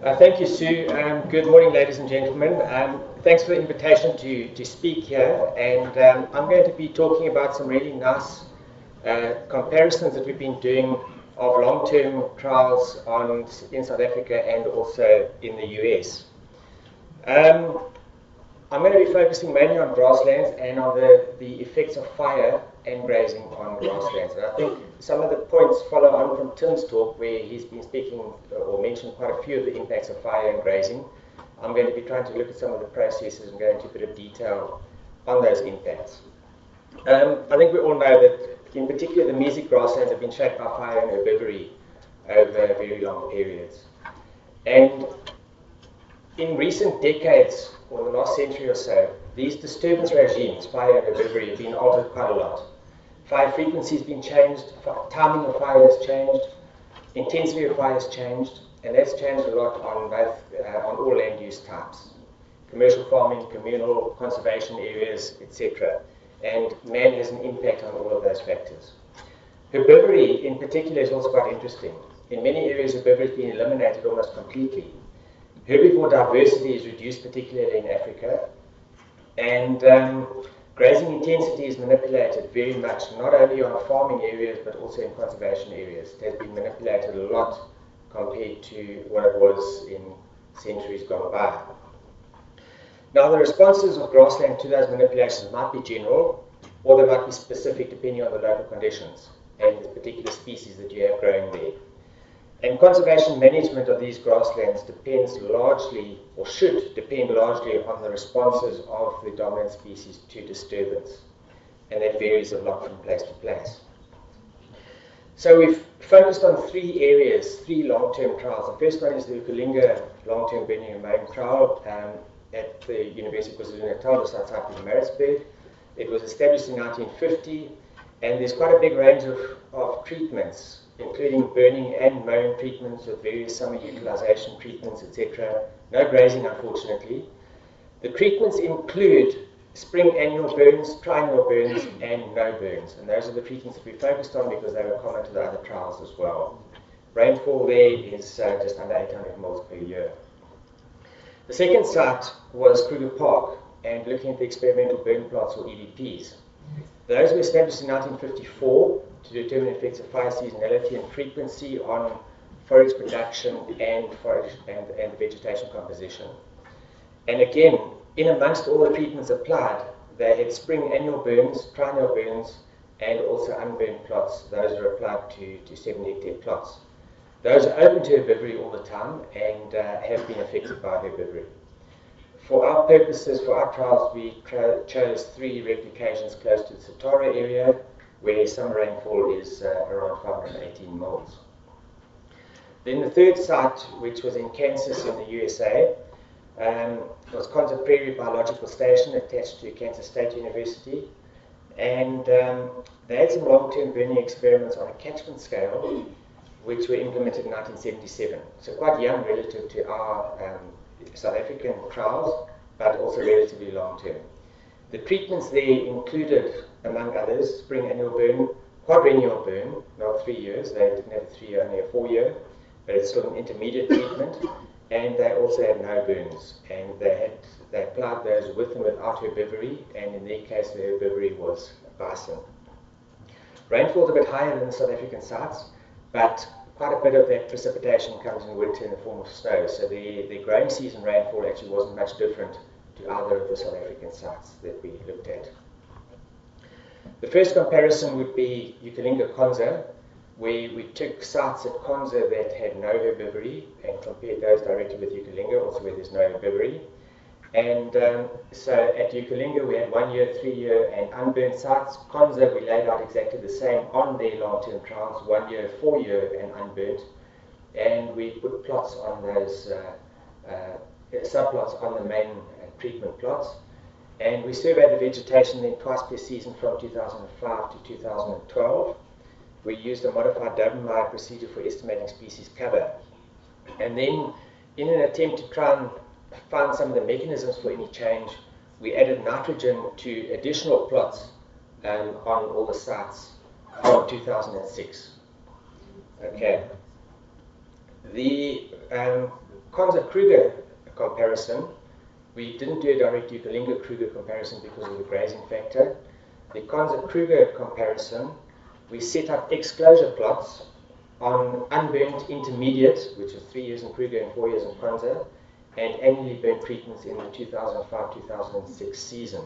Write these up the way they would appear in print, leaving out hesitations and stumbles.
Thank you, Sue. Good morning, ladies and gentlemen. Thanks for the invitation to speak here. And I'm going to be talking about some really nice comparisons that we've been doing of long-term trials in South Africa and also in the US. I'm going to be focusing mainly on grasslands and on the effects of fire and grazing on grasslands. And I think some of the points follow on from Tim's talk, where he's been speaking or mentioned quite a few of the impacts of fire and grazing. I'm going to be trying to look at some of the processes and go into a bit of detail on those impacts. I think we all know that, in particular, the mesic grasslands have been shaped by fire and herbivory over very long periods. And in recent decades, or the last century or so, these disturbance regimes, fire and herbivory, have been altered quite a lot. Fire frequency has been changed, timing of fire has changed, intensity of fire has changed, and that's changed a lot on all land use types. Commercial farming, communal, conservation areas, etc. And man has an impact on all of those factors. Herbivory in particular is also quite interesting. In many areas, herbivory has been eliminated almost completely. Herbivore diversity is reduced, particularly in Africa, and grazing intensity is manipulated very much, not only on farming areas but also in conservation areas. It has been manipulated a lot compared to what it was in centuries gone by. Now, the responses of grassland to those manipulations might be general, or they might be specific depending on the local conditions and the particular species that you have growing there. And conservation management of these grasslands depends largely, or should depend largely, on the responses of the dominant species to disturbance. And that varies a lot from place to place. So we've focused on three areas, three long-term trials. The first one is the Ukulinga long-term burning and mowing trial at the University of KwaZulu-Natal, just outside of Maritzburg. It was established in 1950, and there's quite a big range of treatments, including burning and mowing treatments with various summer utilization treatments, etc. No grazing, unfortunately. The treatments include spring annual burns, triennial burns, and no burns. And those are the treatments that we focused on because they were common to the other trials as well. Rainfall there is just under 800 mils per year. The second site was Kruger Park, and looking at the experimental burn plots, or EBPs. Those were established in 1954 to determine effects of fire seasonality and frequency on forage production and vegetation composition. And again, in amongst all the treatments applied, they had spring annual burns, triennial burns, and also unburned plots. Those are applied to 7-hectare plots. Those are open to herbivory all the time and have been affected by herbivory. For our purposes, for our trials, we chose three replications close to the Satara area, where summer rainfall is around 518 mils. Then the third site, which was in Kansas in the USA, was Konza Prairie Biological Station attached to Kansas State University. And they had some long-term burning experiments on a catchment scale, which were implemented in 1977. So quite young relative to our South African trials, but also relatively long-term. The treatments there included, among others, spring annual burn, quadrennial burn, not 3 years. They didn't have a 3-year, only a 4-year, but it's still an intermediate treatment. And they also had no burns, and they applied those with and without herbivory, and in their case, the herbivory was bison. Rainfall is a bit higher than the South African sites, but quite a bit of that precipitation comes in winter in the form of snow, so the growing season rainfall actually wasn't much different to either of the South African sites that we looked at. The first comparison would be Ukulinga Konza, where we took sites at Konza that had no herbivory and compared those directly with Ukulinga, also where there's no herbivory. And so at Ukulinga we had 1-year, 3-year and unburnt sites. Konza we laid out exactly the same on their long-term trials, 1-year, 4-year and unburnt. And we put plots on those, subplots on the main treatment plots. And we surveyed the vegetation then twice per season from 2005 to 2012. We used a modified Dobenmeyer procedure for estimating species cover. And then, in an attempt to try and find some of the mechanisms for any change, we added nitrogen to additional plots on all the sites from 2006. Okay. The Konza-Kruger comparison, we didn't do a direct Ukulinga-Kruger comparison because of the grazing factor. The Konza-Kruger comparison, we set up exclosure plots on unburnt intermediate, which is 3 years in Kruger and 4 years in Konza, and annually burnt treatments in the 2005-2006 season.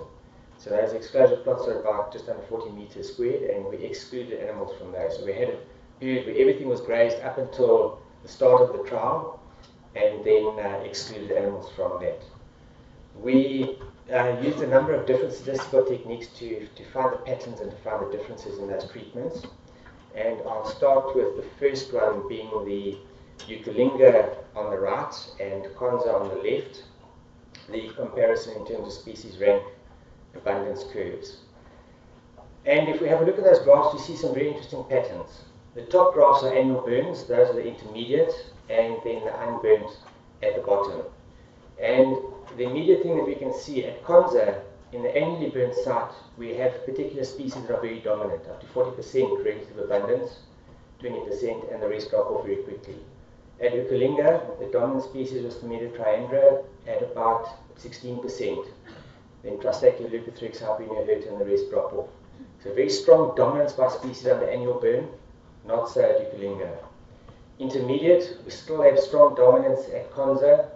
So those exclosure plots are about just under 40 meters squared, and we excluded animals from those. So we had a period where everything was grazed up until the start of the trial, and then excluded animals from that. We used a number of different statistical techniques to find the patterns and to find the differences in those treatments. And I'll start with the first one being the Ukulinga on the right and Konza on the left. The comparison in terms of species rank abundance curves. And if we have a look at those graphs, we see some very interesting patterns. The top graphs are annual burns, those are the intermediate, and then the unburnt at the bottom. And the immediate thing that we can see at Konza, in the annually burnt site, we have particular species that are very dominant, up to 40% relative abundance, 20%, and the rest drop off very quickly. At Ukulinga, the dominant species was Themeda triandra at about 16%. Then Trastacula, Leucothrix, Harpenia hirta, and the rest drop off. So very strong dominance by species under annual burn, not so at Ukulinga. Intermediate, we still have strong dominance at Konza.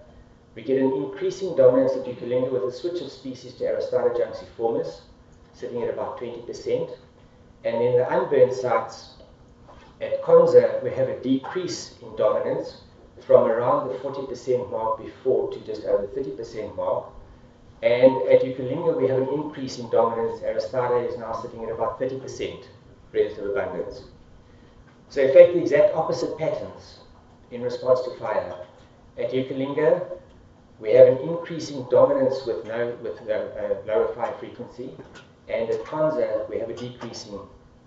We get an increasing dominance at Ukulinga with a switch of species to Aristida junciformis, sitting at about 20%. And in the unburned sites at Konza, we have a decrease in dominance from around the 40% mark before to just over the 30% mark. And at Ukulinga, we have an increase in dominance. Aristida is now sitting at about 30% relative abundance. So in fact, the exact opposite patterns in response to fire. At Ukulinga, we have an increasing dominance with lower fire frequency, and at Konza, we have a decreasing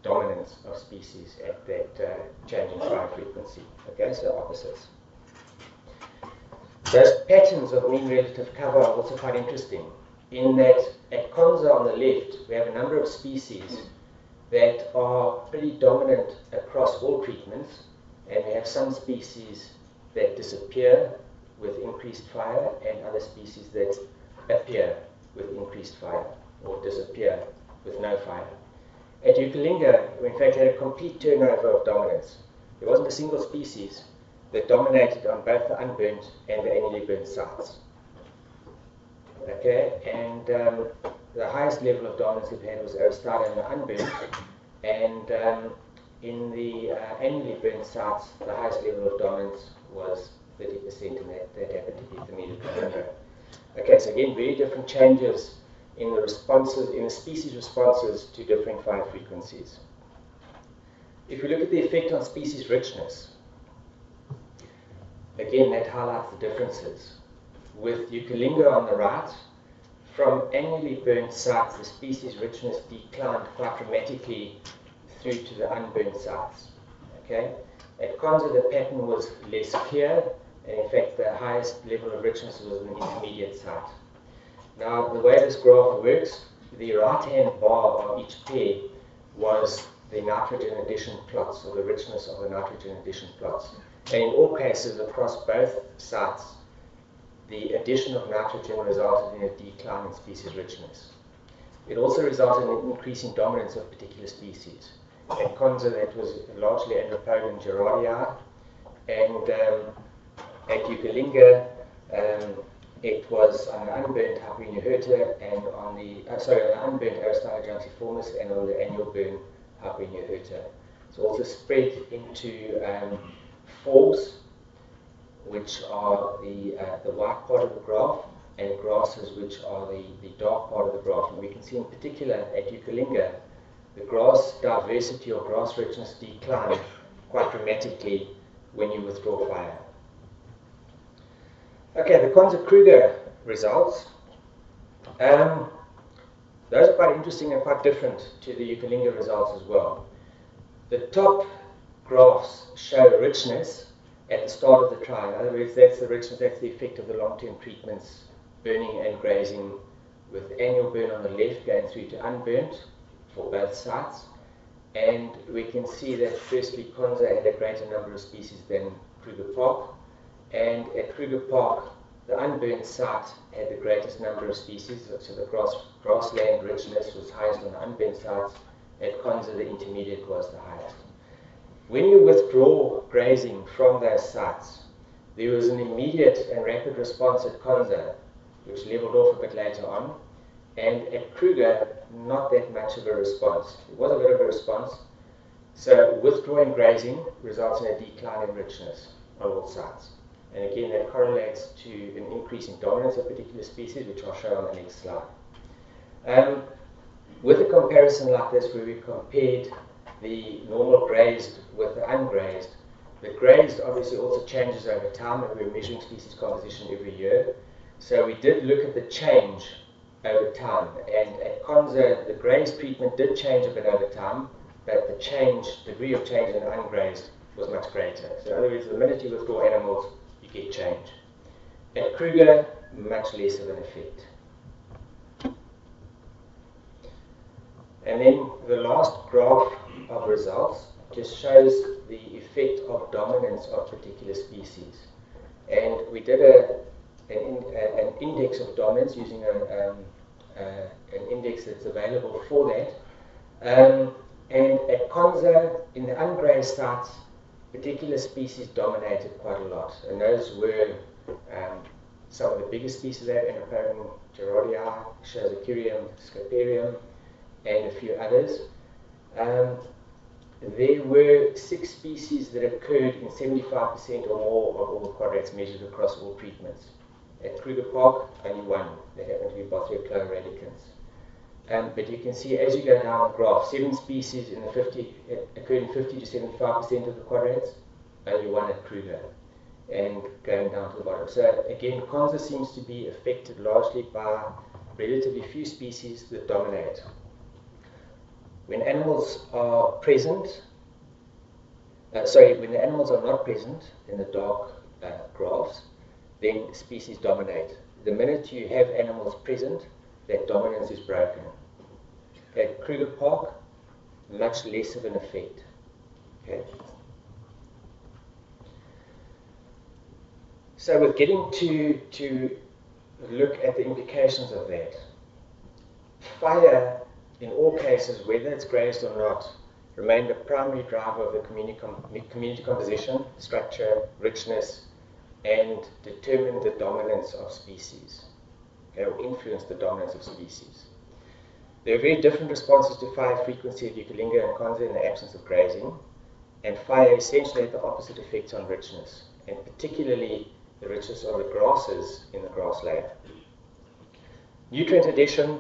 dominance of species at that change in fire frequency. Okay, so opposites. Those patterns of mean relative cover are also quite interesting, in that at Konza on the left, we have a number of species that are pretty dominant across all treatments, and we have some species that disappear with increased fire and other species that appear with increased fire or disappear with no fire. At Ukulinga, we in fact had a complete turnover of dominance. There wasn't a single species that dominated on both the unburnt and the annually burnt sites. Okay, and the highest level of dominance we've had was Aristida in the unburnt, and in the annually burnt sites, the highest level of dominance was 30%, and that happened to be Themeda triandra. Okay, so again, very different changes in the responses, in the species responses to different fire frequencies. If we look at the effect on species richness, again, that highlights the differences. With Ukulinga on the right, from annually burnt sites, the species richness declined quite dramatically through to the unburnt sites. Okay? At Konza, the pattern was less clear, and in fact, the highest level of richness was in the intermediate site. Now, the way this graph works, the right-hand bar of each pair was the nitrogen addition plots, or the richness of the nitrogen addition plots. And in all cases, across both sites, the addition of nitrogen resulted in a decline in species richness. It also resulted in an increasing dominance of particular species. At Konza, that was largely Andropoda gerardii, and at Ukulinga, it was on the unburnt Harpenia hirta and on the unburnt Aristida junciformis and on the annual burn Harpenia hirta. It's also spread into Forbs, which are the white part of the graph, and grasses, which are the dark part of the graph. And we can see in particular at Ukulinga, the grass diversity or grass richness declined quite dramatically when you withdraw fire. Okay, the Konza-Kruger results. Those are quite interesting and quite different to the Ukulinga results as well. The top graphs show richness at the start of the trial. In other words, that's the richness, that's the effect of the long-term treatments, burning and grazing, with annual burn on the left going through to unburnt for both sites. And we can see that firstly, Konza had a greater number of species than Kruger Park, and at Kruger Park, the unburnt site had the greatest number of species, so the grassland richness was highest on the unburnt sites. At Konza, the intermediate was the highest. When you withdraw grazing from those sites, there was an immediate and rapid response at Konza, which leveled off a bit later on, and at Kruger, not that much of a response. It was a bit of a response. So withdrawing grazing results in a decline in richness on all sites. And again, that correlates to an increase in dominance of particular species, which I'll show on the next slide. With a comparison like this, where we compared the normal grazed with the ungrazed, the grazed obviously also changes over time, and we're measuring species composition every year. So we did look at the change over time, and at Konza, the grazed treatment did change a bit over time, but the degree of change in the ungrazed was much greater. So in other words, the minute you withdraw animals, you get change. At Kruger, much less of an effect. And then the last graph of results just shows the effect of dominance of particular species. And we did an index of dominance using an index that's available for that. And at Konza, in the ungrazed sites, particular species dominated quite a lot. And those were some of the biggest species there: Anopodon gerardii, Schizocurium, Scoparium, and a few others. There were 6 species that occurred in 75% or more of all the quadrates measured across all treatments. At Kruger Park, only 1. That happened to be Bothriochloa radicans. But you can see as you go down the graph, 7 species in the occurred in 50 to 75% of the quadrates, only 1 at Kruger, and going down to the bottom. So again, Konza seems to be affected largely by relatively few species that dominate. When animals are present, when the animals are not present in the dark graphs, then species dominate. The minute you have animals present, that dominance is broken. At Kruger Park, much less of an effect. Okay. So we're getting to look at the implications of that. Fire, in all cases, whether it's grazed or not, remained a primary driver of the community composition, structure, richness, and determined the dominance of species, or influenced the dominance of species. There are very different responses to fire frequency at Ukulinga and Konza in the absence of grazing, and fire essentially had the opposite effects on richness, and particularly the richness of the grasses in the grassland. Nutrient addition,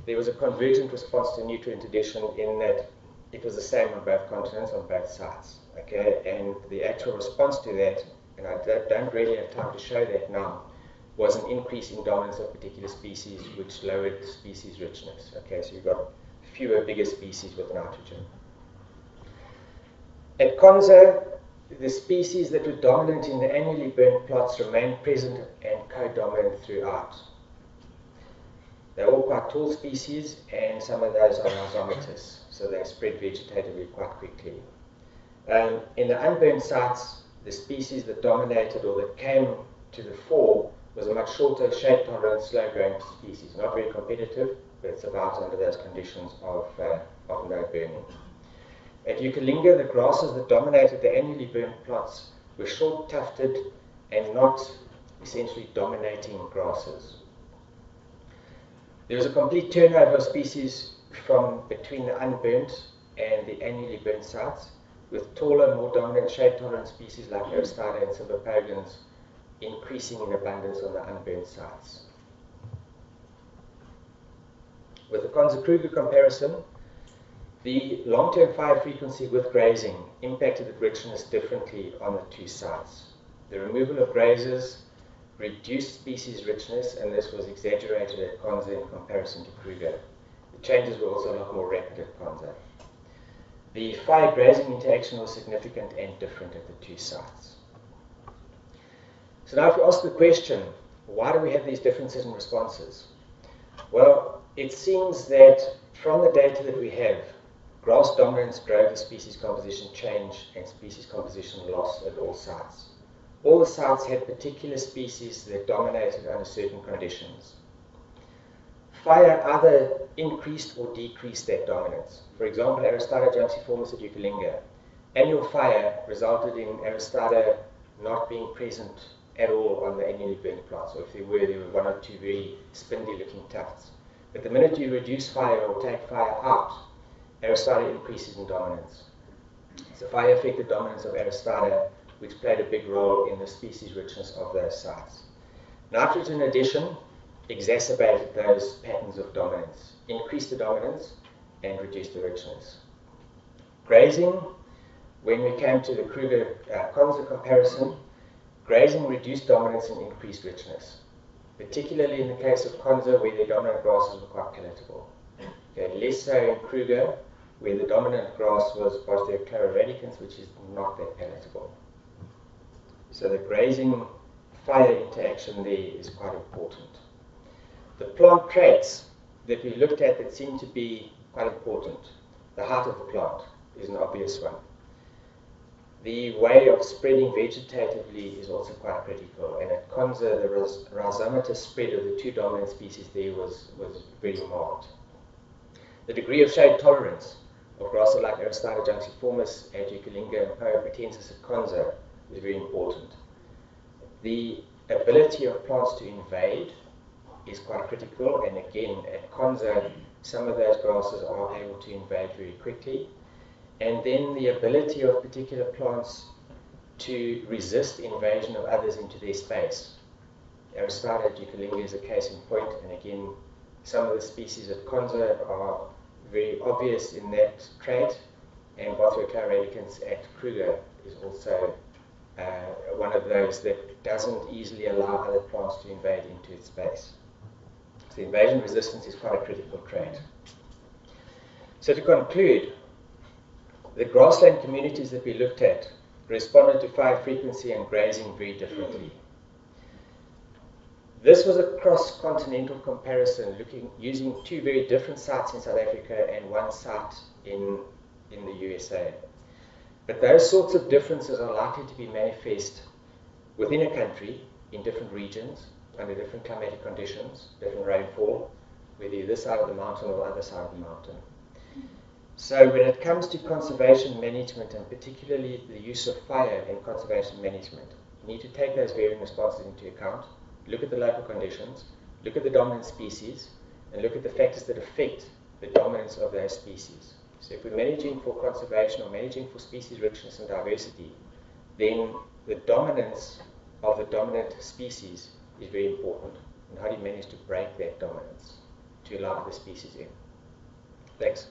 there was a convergent response to nutrient addition in that it was the same on both continents, on both sites. Okay, and the actual response to that, and I don't really have time to show that now, was an increase in dominance of particular species, which lowered species richness. Okay, so you've got fewer bigger species with nitrogen. At Konza, the species that were dominant in the annually burnt plots remained present and co-dominant throughout. They're all quite tall species, and some of those are rhizomatous, so they spread vegetatively quite quickly. In the unburnt sites, the species that dominated or that came to the fore was a much shorter, shade-tolerant, slow-growing species. Not very competitive, but it survives under those conditions of no burning. At Ukulinga, the grasses that dominated the annually burnt plots were short-tufted and not essentially dominating grasses. There was a complete turnover of species from between the unburnt and the annually burnt sites, with taller, more dominant shade-tolerant species like Aristida and Symposiums increasing in abundance on the unburnt sites. With the Konza-Kruger comparison, the long-term fire frequency with grazing impacted the richness differently on the two sites. The removal of grazers reduced species richness, and this was exaggerated at Konza in comparison to Kruger. The changes were also a lot more rapid at Konza. The fire-grazing interaction was significant and different at the two sites. So now if we ask the question, why do we have these differences in responses? Well, it seems that from the data that we have, grass dominance drove the species composition change and species composition loss at all sites. all the sites had particular species that dominated under certain conditions. Fire either increased or decreased that dominance. For example, Aristida junciformis at Ukulinga. Annual fire resulted in Aristida not being present at all on the annually burning plants, or if there were one or two very spindly looking tufts. But the minute you reduce fire or take fire out, Aristida increases in dominance. So fire affected dominance of Aristida, which played a big role in the species richness of those sites. Nitrogen addition exacerbated those patterns of dominance, increased the dominance and reduced the richness. Grazing, when we came to the Kruger Konza comparison, grazing reduced dominance and increased richness, particularly in the case of Konza where the dominant grasses were quite palatable. Okay, less so in Kruger where the dominant grass was Boswellia radicans, which is not that palatable. So the grazing fire interaction there is quite important. The plant traits that we looked at that seem to be quite important. The height of the plant is an obvious one. The way of spreading vegetatively is also quite critical, and at Konza the rhizomatous spread of the two dominant species there was very marked. The degree of shade tolerance of grasses like Aristida junciformis at Ukulinga and Poa pratensis at Konza is very important. The ability of plants to invade is quite critical, and again at Konza some of those grasses are able to invade very quickly. And then the ability of particular plants to resist invasion of others into their space. Aristida at Ukulinga is a case in point, and again some of the species at Konza are very obvious in that trait, and Boswellia radicans at Kruger is also one of those that doesn't easily allow other plants to invade into its space. So invasion resistance is quite a critical trait. So to conclude, the grassland communities that we looked at responded to fire frequency and grazing very differently. This was a cross-continental comparison using two very different sites in South Africa and one site in the USA. But those sorts of differences are likely to be manifest within a country, in different regions, under different climatic conditions, different rainfall, whether you're this side of the mountain or the other side of the mountain. So when it comes to conservation management, and particularly the use of fire in conservation management, you need to take those varying responses into account, look at the local conditions, look at the dominant species, and look at the factors that affect the dominance of those species. So if we're managing for conservation or managing for species richness and diversity, then the dominance of the dominant species is very important. And how do you manage to break that dominance to allow other species in? Thanks.